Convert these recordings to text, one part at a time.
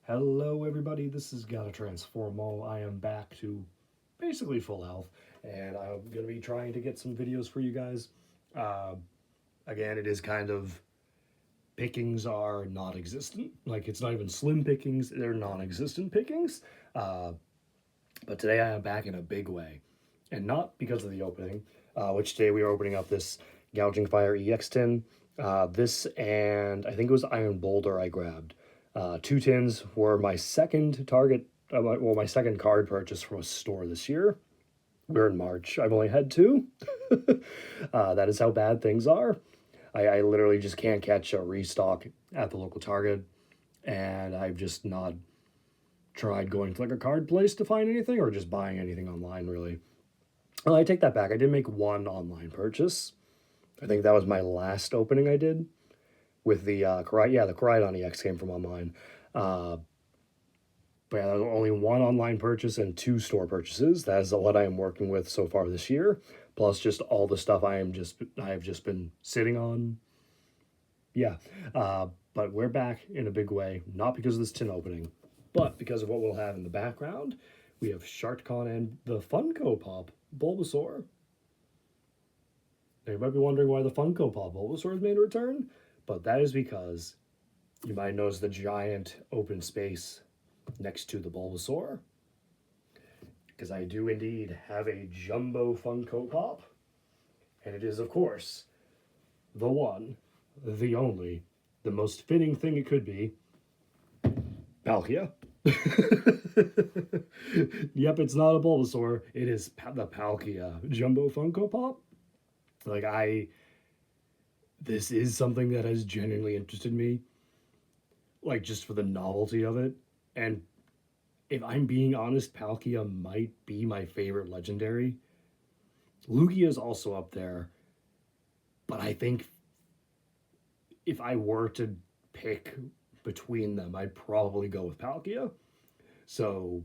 Hello everybody, this is Gotta Transform All. I am back to basically full health, and I'm going to be trying to get some videos for you guys. Uh, Again, it is kind of, pickings are non-existent. Like, it's not even slim pickings, they're non-existent pickings. Uh, but today I am back in a big way, and not because of the opening, which today we are opening up this Gouging Fire EX tin. This and I think it was Iron Boulder I grabbed. Two tins were my second target, my second card purchase from a store this year. We're in March. I've only had two. That is how bad things are. I literally just can't catch a restock at the local Target, and I've just not tried going to like a card place to find anything or just buying anything online, really. Well, I take that back. I did make one online purchase. I think that was my last opening I did with the the Koraidon EX came from online. But yeah, that was only one online purchase and two store purchases. That is what I am working with so far this year. Plus just all the stuff I have just been sitting on. Yeah. But we're back in a big way, not because of this tin opening, but because of what we'll have in the background. We have SharkCon and the Funko Pop Bulbasaur. Now you might be wondering why the Funko Pop Bulbasaur has made a return, but that is because you might notice the giant open space next to the Bulbasaur, because I do indeed have a jumbo Funko Pop, and it is, of course, the one, the only, the most fitting thing it could be, Palkia. Yep, it's not a Bulbasaur, it is the Palkia jumbo Funko Pop. Like, this is something that has genuinely interested me, like, just for the novelty of it. And if I'm being honest, Palkia might be my favorite legendary. Lugia is also up there, but I think if I were to pick between them, I'd probably go with Palkia. So,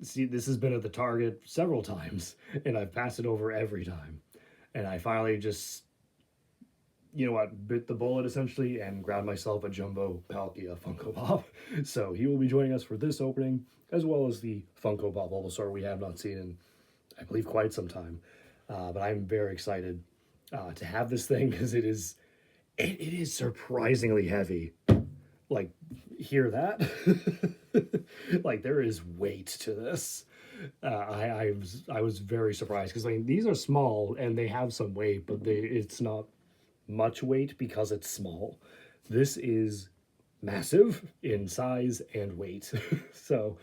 see, this has been at the Target several times, and I've passed it over every time. And I finally just, you know what, bit the bullet essentially and grabbed myself a jumbo Palkia Funko Pop. So he will be joining us for this opening, as well as the Funko Pop Bulbasaur we have not seen in, I believe, quite some time. But I'm very excited to have this thing because it is surprisingly heavy. Like, hear that? Like, there is weight to this. I was very surprised because, like, these are small and they have some weight, but it's not much weight because it's small. This is massive in size and weight. So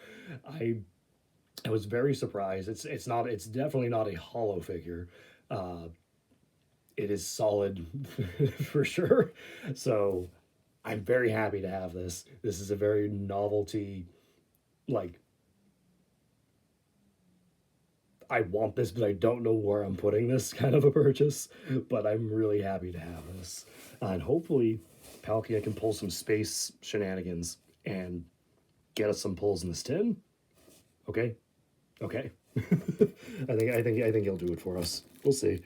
I was very surprised. It's definitely not a hollow figure. It is solid for sure. So I'm very happy to have this. This is a very novelty, like, I want this, but I don't know where I'm putting this kind of a purchase. But I'm really happy to have this. And hopefully, Palkia can pull some space shenanigans and get us some pulls in this tin. Okay? Okay. I think he'll do it for us. We'll see.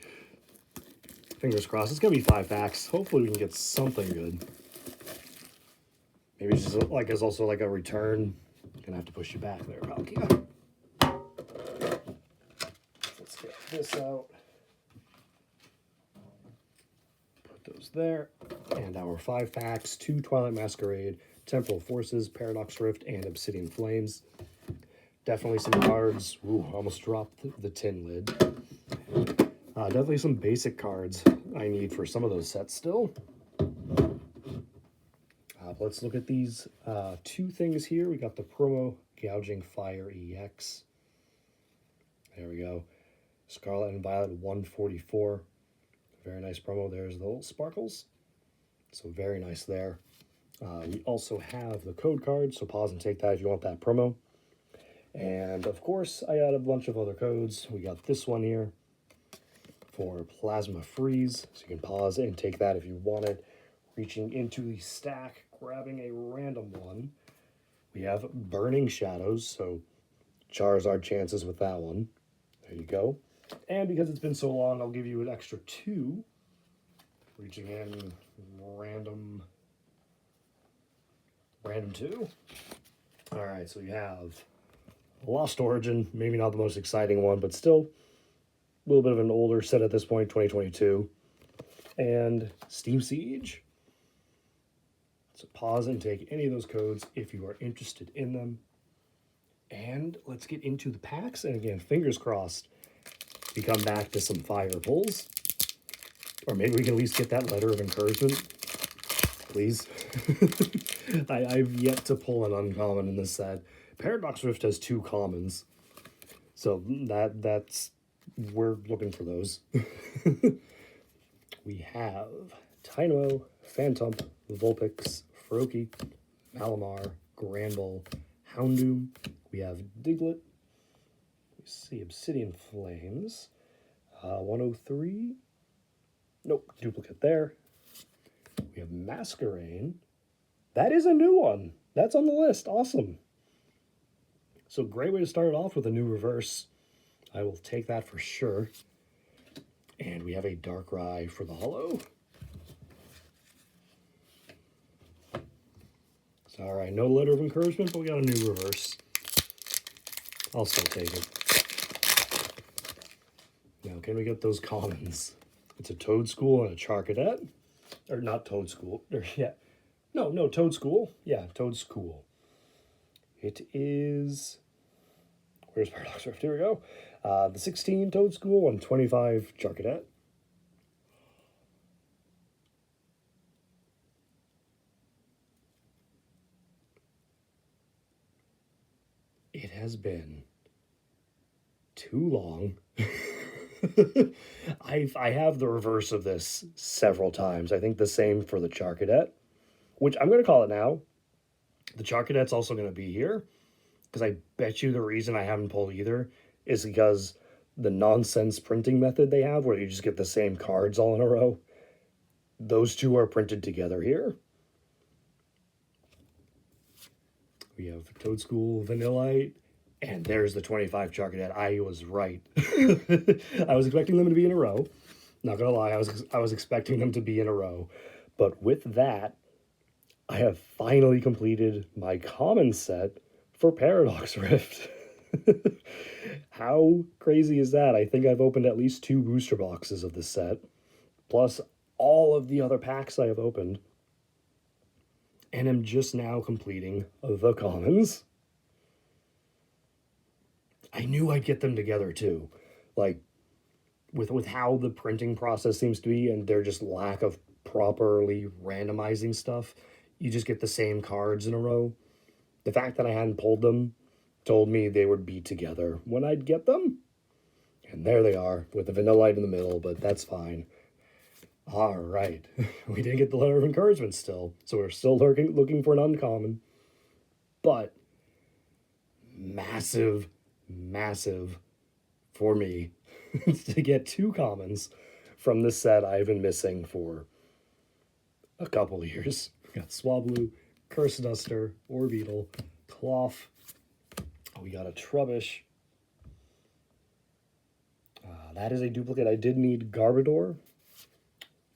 Fingers crossed. It's gonna be 5 packs. Hopefully we can get something good. Maybe just like it's also like a return. Gonna have to push you back there, Palkia. Let's get this out. Put those there. And our 5 packs, 2 Twilight Masquerade, Temporal Forces, Paradox Rift, and Obsidian Flames. Definitely some cards. Ooh, almost dropped the tin lid. Definitely some basic cards I need for some of those sets still. Let's look at these 2 things here. We got the promo Gouging Fire EX. There we go. Scarlet and Violet 144. Very nice promo. There's the little sparkles. So very nice there. We also have the code card, so pause and take that if you want that promo. And of course, I got a bunch of other codes. We got this one here for Plasma Freeze, so you can pause and take that if you want it. Reaching into the stack, grabbing a random one. We have Burning Shadows, so Charizard chances with that one. There you go. And because it's been so long, I'll give you an extra 2. Reaching in, random 2. All right, so we have Lost Origin, maybe not the most exciting one, but still a little bit of an older set at this point, 2022. And Steam Siege. So pause and take any of those codes if you are interested in them. And let's get into the packs. And again, fingers crossed, we come back to some fire pulls. Or maybe we can at least get that letter of encouragement. Please. I've yet to pull an uncommon in this set. Paradox Rift has 2 commons. So that's we're looking for those. We have Tynamo, Phantom, Vulpix, Froakie, Malamar, Granbull, Houndoom. We have Diglett. We see Obsidian Flames. 103. Nope, duplicate there. We have Masquerain. That is a new one. That's on the list. Awesome. So great way to start it off with a new reverse. I will take that for sure. And we have a Darkrai for the holo. So, all right, no letter of encouragement, but we got a new reverse. I'll still take it. Now, can we get those commons? It's a Toedscool and a Charcadet. Or not Toedscool. Or, yeah. No, Toedscool. Yeah, Toedscool. It is... Where's Paradox Rift? Here we go. The 16 Toedscool and 25 Charcadet. It has been too long. I have the reverse of this several times. I think the same for the Charcadet, which I'm going to call it now. The Charcadet's also going to be here, because I bet you the reason I haven't pulled either is because the nonsense printing method they have, where you just get the same cards all in a row, those two are printed together here. We have Toedscool, Vanillite, and there's the 25 Charcadet. I was right. I was expecting them to be in a row. Not gonna lie, I was expecting them to be in a row. But with that, I have finally completed my common set for Paradox Rift. How crazy is that? I think I've opened at least 2 booster boxes of this set, plus all of the other packs I have opened, and I'm just now completing the commons. I knew I'd get them together too, like with how the printing process seems to be and their just lack of properly randomizing stuff. You just get the same cards in a row. The fact that I hadn't pulled them told me they would be together when I'd get them. And there they are, with the Vanillite in the middle, but that's fine. All right. We didn't get the letter of encouragement still, so we're still looking for an uncommon. But massive for me to get 2 commons from this set I've been missing for a couple of years. We got Swablu, Curse Duster, Orbeetle, Cloth. We got a Trubbish. That is a duplicate. I did need Garbodor.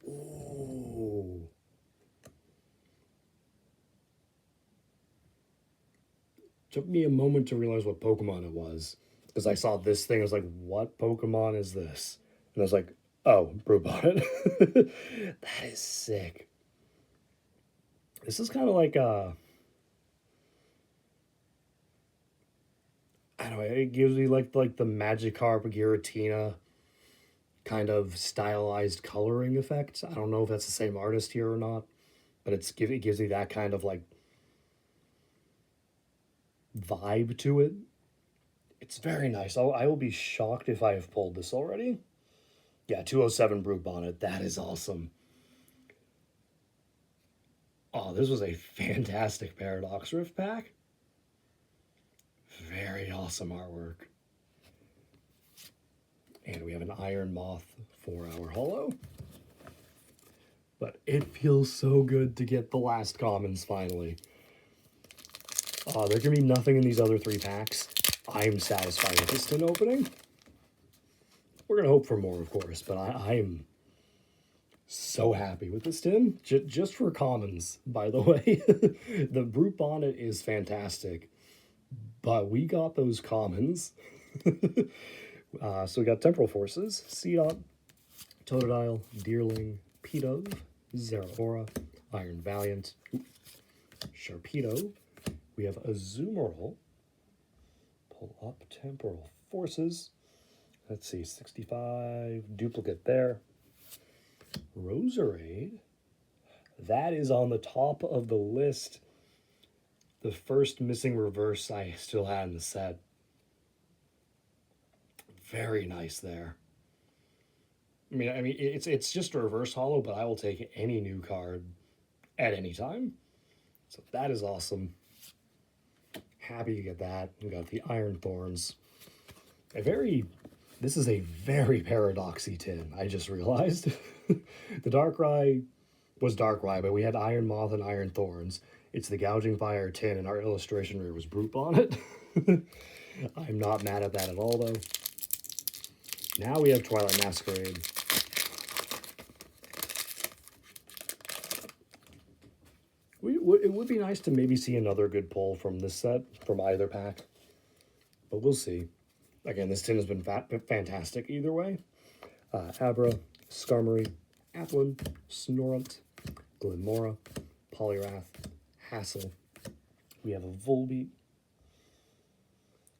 Ooh. Took me a moment to realize what Pokemon it was. Because I saw this thing, I was like, what Pokemon is this? And I was like, oh, Brewbot. That is sick. This is kind of like I don't know, it gives me like the Magikarp Giratina kind of stylized coloring effect. I don't know if that's the same artist here or not, but it gives me that kind of like vibe to it. It's very nice. I will be shocked if I have pulled this already. Yeah, 207 Brute Bonnet. That is awesome. Oh, this was a fantastic Paradox Rift pack. Very awesome artwork. And we have an Iron Moth for our holo. But it feels so good to get the last commons finally. There can be nothing in these other 3 packs. I'm satisfied with this tin opening. We're going to hope for more, of course, but I'm so happy with this tin. Just for commons, by the way. The Brute Bonnet is fantastic. but we got those commons. So we got Temporal Forces, Seedot, Totodile, Deerling, Pidove, Zeraora, Iron Valiant, Sharpedo. We have Azumarill. Pull up Temporal Forces. Let's see, 65, duplicate there. Roserade. That is on the top of the list. The first missing reverse I still had in the set. Very nice there. I mean, it's just a reverse holo, but I will take any new card at any time. So that is awesome. Happy to get that. We got the Iron Thorns. This is a very paradoxy tin, I just realized. The Darkrai was Darkrai, but we had Iron Moth and Iron Thorns. It's the Gouging Fire tin, and our illustration rare was Brute Bonnet. I'm not mad at that at all, though. Now we have Twilight Masquerade. It would be nice to maybe see another good pull from this set, from either pack. But we'll see. Again, this tin has been fantastic either way. Abra, Skarmory, Applin, Snorunt, Glimmora, Poliwrath, Hassel. We have a Volbeat.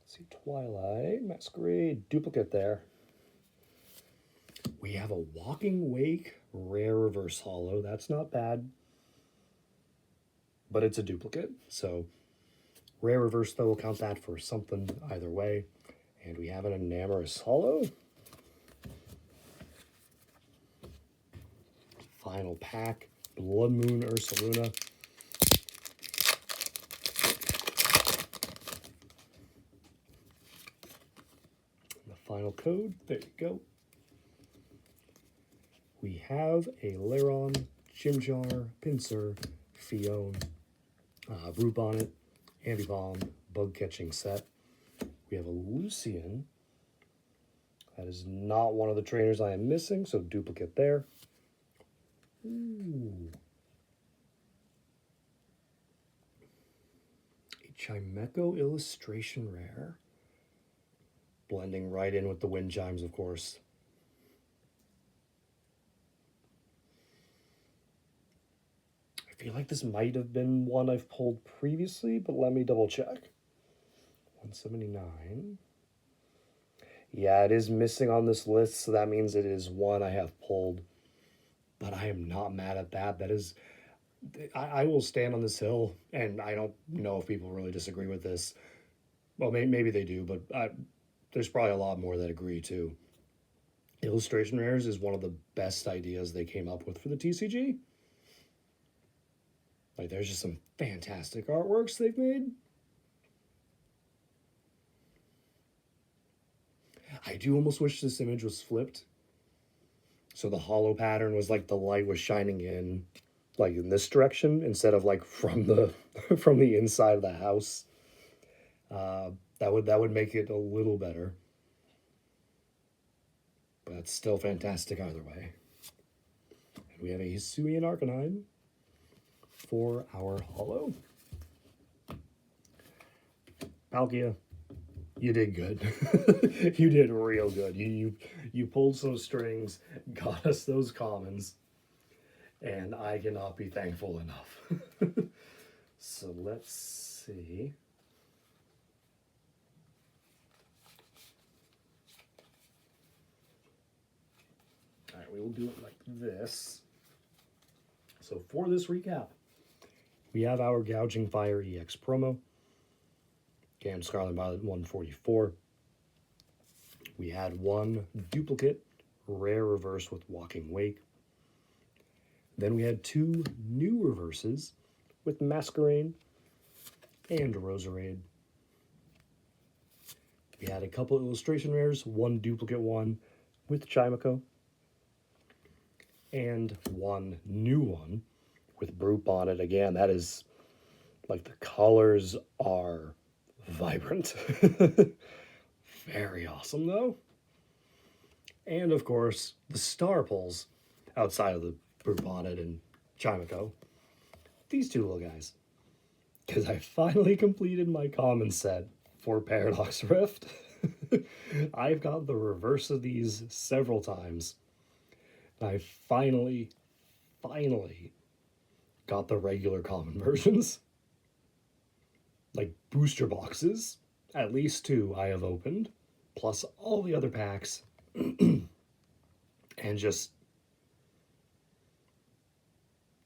Let's see, Twilight, Masquerade, duplicate there. We have a Walking Wake, rare reverse holo. That's not bad. But it's a duplicate, so rare reverse, though, we'll count that for something either way. And we have an Enamorous holo. Final pack, Blood Moon Ursaluna. The final code, there you go. We have a Lairon, Chimchar, Pinsir, Fione, Brute Bonnet, Ambipom, Bug Catching set. We have a Lucian. That is not one of the trainers I am missing, so duplicate there. Ooh. A Chimecho illustration rare. Blending right in with the wind chimes, of course. I feel like this might have been one I've pulled previously, but let me double check. 179. Yeah, it is missing on this list, so that means it is one I have pulled. But I am not mad at that. That is, I will stand on this hill, and I don't know if people really disagree with this. Well, maybe they do, but there's probably a lot more that agree too. Illustration rares is one of the best ideas they came up with for the TCG. Like, there's just some fantastic artworks they've made. I do almost wish this image was flipped. So the hollow pattern was like the light was shining in, like in this direction, instead of like from the from the inside of the house. That would make it a little better. But it's still fantastic either way. And we have a Hisuian Arcanine for our hollow. Palkia, you did good. You did real good. You pulled some strings, got us those commons, and I cannot be thankful enough. So let's see. All right, we will do it like this. So for this recap, we have our Gouging Fire EX promo. Gam Scarlet Violet 144. We had one duplicate rare reverse with Walking Wake. Then we had two new reverses with Masquerade and Roserade. We had a couple illustration rares, one duplicate one with Chimecho, and one new one with Brute Bonnet. Again, that is, like, the colors are vibrant. Very awesome, though. And, of course, the star pulls outside of the Brute Bonnet and Chimecho. These two little guys. Because I finally completed my common set for Paradox Rift. I've got the reverse of these several times. I finally got the regular common versions. Like booster boxes, at least 2 I have opened, plus all the other packs, and just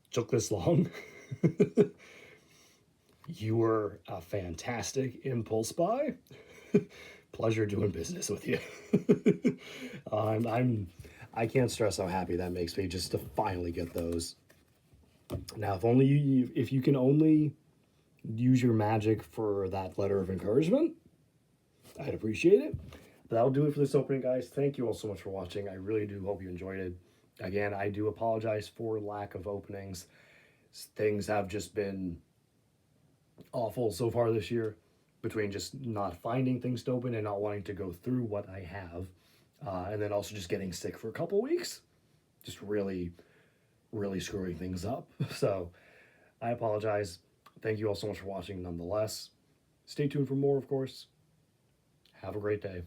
took this long. You were a fantastic impulse buy. Pleasure doing business with you. I can't stress how happy that makes me just to finally get those. Now, if you can only use your magic for that letter of encouragement, I'd appreciate it. But that'll do it for this opening, guys. Thank you all so much for watching. I really do hope you enjoyed it. Again, I do apologize for lack of openings. Things have just been awful so far this year, between just not finding things to open and not wanting to go through what I have, and then also just getting sick for a couple weeks, just really screwing things up. So I apologize. Thank you all so much for watching nonetheless. Stay tuned for more, of course. Have a great day.